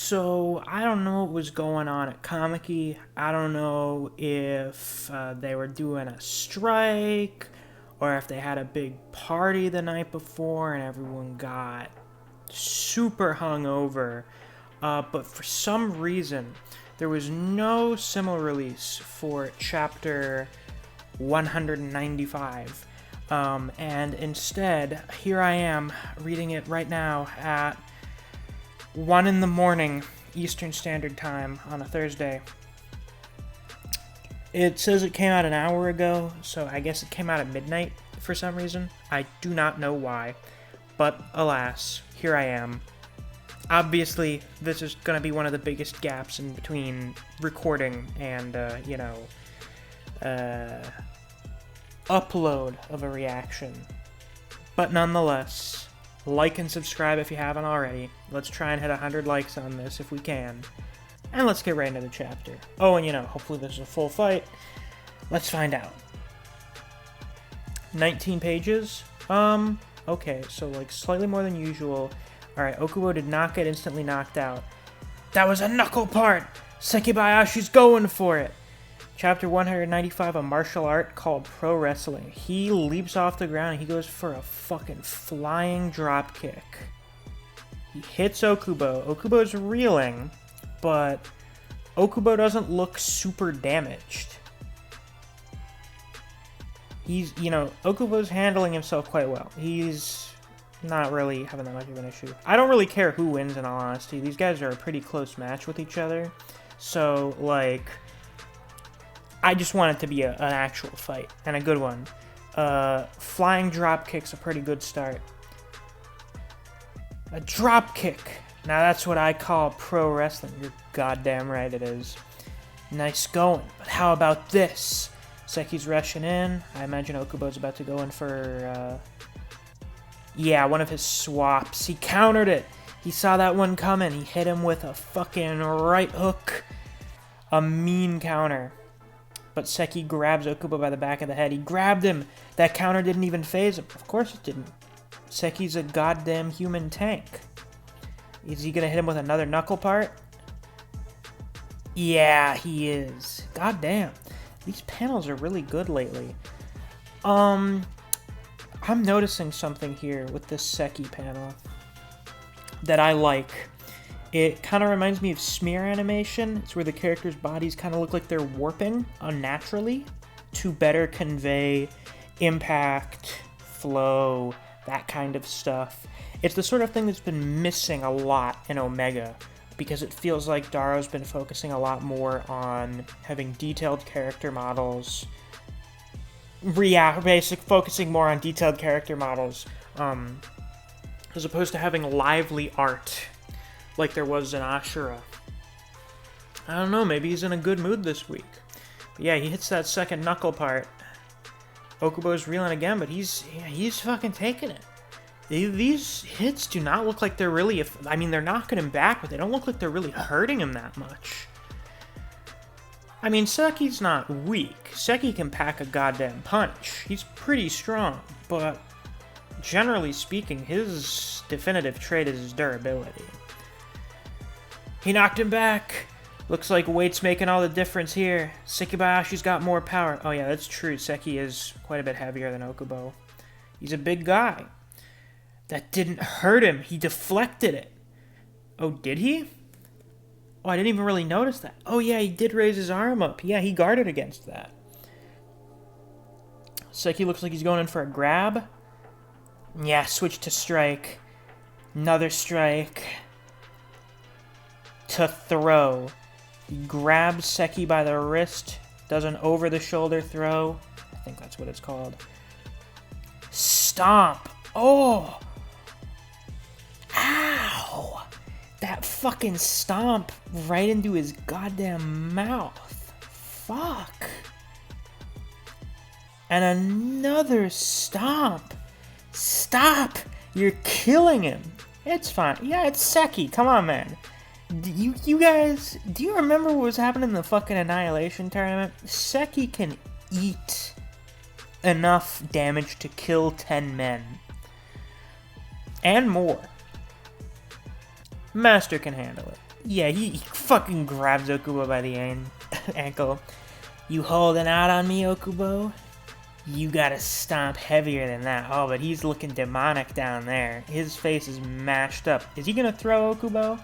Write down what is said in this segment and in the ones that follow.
So, I don't know what was going on at Comic-E. I don't know if they were doing a strike or if they had a big party the night before and everyone got super hungover. But for some reason, there was no similar release for Chapter 195. And instead, here I am reading it right now at 1 in the morning, Eastern Standard Time on a Thursday. It says it came out an hour ago, so I guess it came out at midnight for some reason. I do not know why, but alas, here I am. Obviously, this is going to be one of the biggest gaps in between recording and, upload of a reaction. But nonetheless, like and subscribe if you haven't already. Let's try and hit 100 likes on this if we can. And let's get right into the chapter. Oh, and hopefully this is a full fight. Let's find out. 19 pages? Okay, so slightly more than usual. Alright, Okubo did not get instantly knocked out. That was a knuckle part! Sekibayashi's going for it! Chapter 195, a martial art called pro wrestling. He leaps off the ground and he goes for a fucking flying drop kick. He hits Okubo. Okubo's reeling, but Okubo doesn't look super damaged. Okubo's handling himself quite well. He's not really having that much of an issue. I don't really care who wins, in all honesty. These guys are a pretty close match with each other. So, I just want it to be an actual fight, and a good one. Flying drop kick's a pretty good start. A drop kick! Now that's what I call pro wrestling. You're goddamn right it is. Nice going, but how about this? Seki's rushing in. I imagine Okubo's about to go in for, one of his swaps. He countered it! He saw that one coming. He hit him with a fucking right hook. A mean counter. But Seki grabs Okubo by the back of the head. He grabbed him. That counter didn't even faze him. Of course it didn't. Seki's a goddamn human tank. Is he gonna hit him with another knuckle part? Yeah, he is. Goddamn. These panels are really good lately. I'm noticing something here with this Seki panel that I like. It kind of reminds me of smear animation. It's where the characters' bodies kind of look like they're warping unnaturally to better convey impact, flow, that kind of stuff. It's the sort of thing that's been missing a lot in Omega, because it feels like Daro's been focusing a lot more on having detailed character models. Focusing more on detailed character models, as opposed to having lively art like there was in Ashura. I don't know, maybe he's in a good mood this week. But yeah, he hits that second knuckle part. Okubo's reeling again, but he's fucking taking it. These hits do not look like they're really... they're knocking him back, but they don't look like they're really hurting him that much. Seki's not weak. Seki can pack a goddamn punch. He's pretty strong, but generally speaking, his definitive trait is his durability. He knocked him back. Looks like weight's making all the difference here. Sekibayashi's got more power. Oh yeah, that's true. Seki is quite a bit heavier than Okubo. He's a big guy. That didn't hurt him. He deflected it. Oh, did he? Oh, I didn't even really notice that. Oh yeah, he did raise his arm up. Yeah, he guarded against that. Seki looks like he's going in for a grab. Yeah, switch to strike. Another strike. To throw. He grabs Seki by the wrist, does an over-the-shoulder throw. I think that's what it's called. Stomp! Oh! Ow! That fucking stomp right into his goddamn mouth. Fuck. And another stomp. Stop! You're killing him. It's fine. Yeah, it's Seki. Come on, man. You guys, do you remember what was happening in the fucking Annihilation tournament? Seki can eat enough damage to kill 10 men. And more. Master can handle it. Yeah, he fucking grabs Okubo by the ankle. You holding out on me, Okubo? You gotta stomp heavier than that. Oh, but he's looking demonic down there. His face is mashed up. Is he gonna throw Okubo?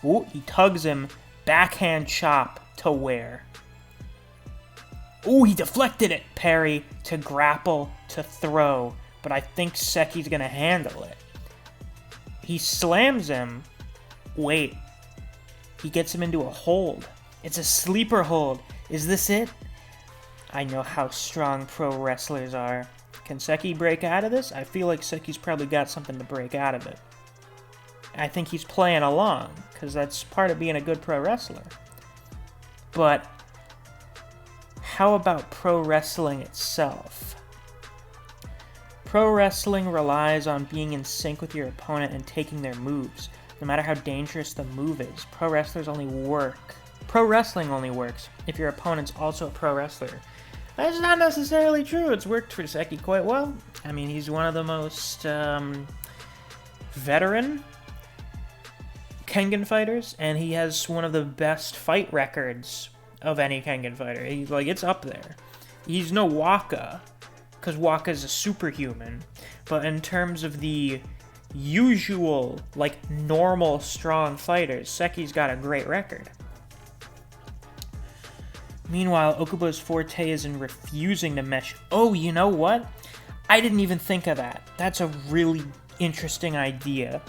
Ooh, he tugs him. Backhand chop to where? Ooh, he deflected it. Parry to grapple to throw. But I think Seki's gonna handle it. He slams him. Wait. He gets him into a hold. It's a sleeper hold. Is this it? I know how strong pro wrestlers are. Can Seki break out of this? I feel like Seki's probably got something to break out of it. I think he's playing along, because that's part of being a good pro wrestler. But how about pro wrestling itself? Pro wrestling relies on being in sync with your opponent and taking their moves, no matter how dangerous the move is. Pro wrestlers only work. Pro wrestling only works if your opponent's also a pro wrestler. That's not necessarily true. It's worked for Seki quite well. I mean, he's one of the most veteran Kengan fighters, and he has one of the best fight records of any Kengan fighter. He's like, it's up there. He's no Waka, because Waka's a superhuman, but in terms of the usual, like, normal strong fighters, Seki's got a great record. Meanwhile, Okubo's forte is in refusing to mesh. Oh, you know what? I didn't even think of that. That's a really interesting idea.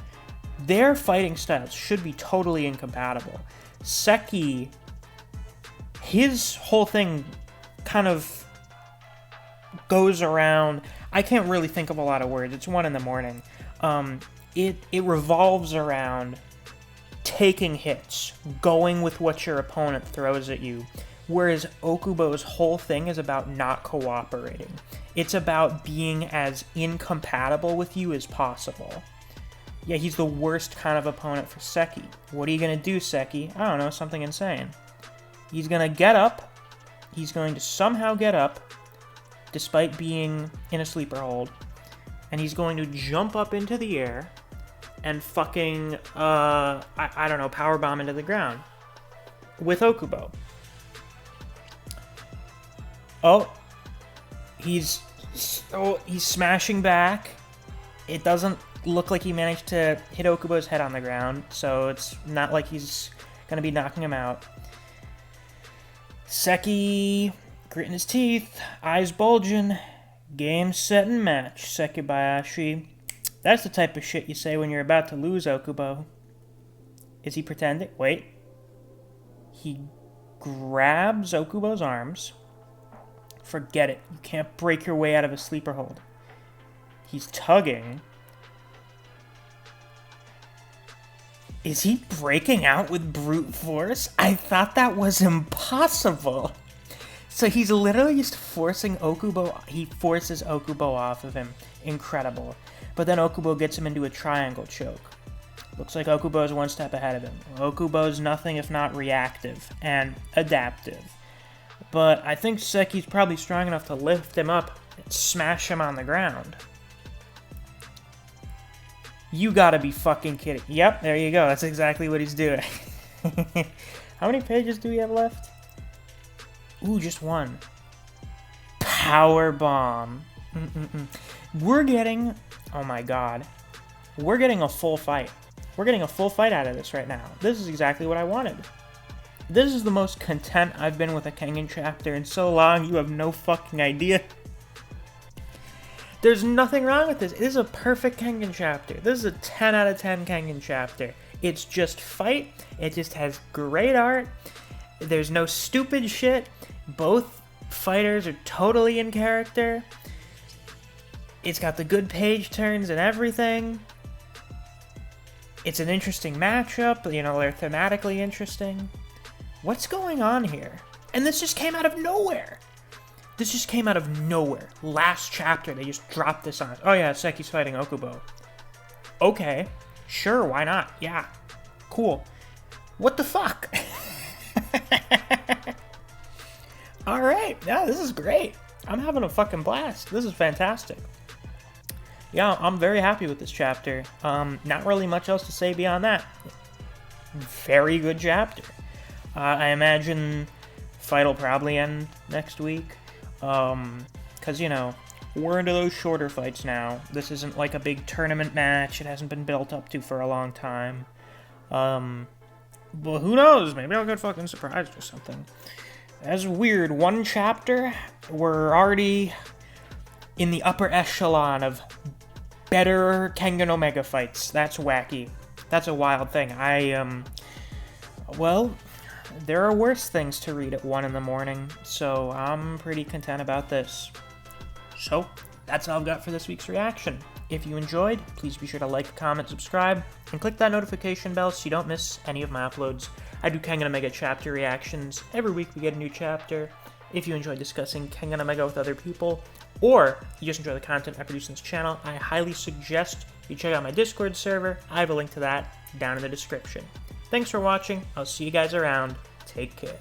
Their fighting styles should be totally incompatible. Seki, his whole thing kind of goes around... I can't really think of a lot of words. It's 1 a.m. It revolves around taking hits, going with what your opponent throws at you. Whereas Okubo's whole thing is about not cooperating. It's about being as incompatible with you as possible. Yeah, he's the worst kind of opponent for Seki. What are you going to do, Seki? I don't know, something insane. He's going to get up. He's going to somehow get up, despite being in a sleeper hold. And he's going to jump up into the air and fucking, I don't know, powerbomb into the ground with Okubo. Oh, he's smashing back. It doesn't look like he managed to hit Okubo's head on the ground, so it's not like he's gonna be knocking him out. Seki gritting his teeth, eyes bulging, game, set, and match. Sekibayashi. That's the type of shit you say when you're about to lose, Okubo. Is he pretending? Wait. He grabs Okubo's arms. Forget it. You can't break your way out of a sleeper hold. He's tugging. Is he breaking out with brute force? I thought that was impossible. So he's literally just forcing Okubo. He forces Okubo off of him. Incredible. But then Okubo gets him into a triangle choke. Looks like Okubo's one step ahead of him. Okubo's nothing if not reactive and adaptive. But I think Seki's probably strong enough to lift him up and smash him on the ground. You gotta be fucking kidding. Yep, there you go. That's exactly what he's doing. How many pages do we have left? Ooh, just one. Power bomb. We're getting... Oh my god. We're getting a full fight. We're getting a full fight out of this right now. This is exactly what I wanted. This is the most content I've been with a Kengan chapter in so long, you have no fucking idea. There's nothing wrong with this. It is a perfect Kengan chapter. This is a 10 out of 10 Kengan chapter. It's just fight. It just has great art. There's no stupid shit. Both fighters are totally in character. It's got the good page turns and everything. It's an interesting matchup. You know, they're thematically interesting. What's going on here? And this just came out of nowhere. This just came out of nowhere. Last chapter, they just dropped this on us. Oh yeah, Seki's fighting Okubo. Okay. Sure, why not? Yeah. Cool. What the fuck? Alright, yeah, this is great. I'm having a fucking blast. This is fantastic. Yeah, I'm very happy with this chapter. Not really much else to say beyond that. very good chapter. I imagine fight will probably end next week, because, you know, we're into those shorter fights now. This isn't like a big tournament match. It hasn't been built up to for a long time. But who knows? Maybe I'll get fucking surprised or something. That's weird. One chapter, we're already in the upper echelon of better Kengan Omega fights. That's wacky. That's a wild thing. Well, there are worse things to read at 1 in the morning, so I'm pretty content about this. So, that's all I've got for this week's reaction. If you enjoyed, please be sure to like, comment, subscribe, and click that notification bell so you don't miss any of my uploads. I do Kengan Omega chapter reactions. Every week we get a new chapter. If you enjoy discussing Kengan Omega with other people, or you just enjoy the content I produce on this channel, I highly suggest you check out my Discord server. I have a link to that down in the description. Thanks for watching. I'll see you guys around. Take care.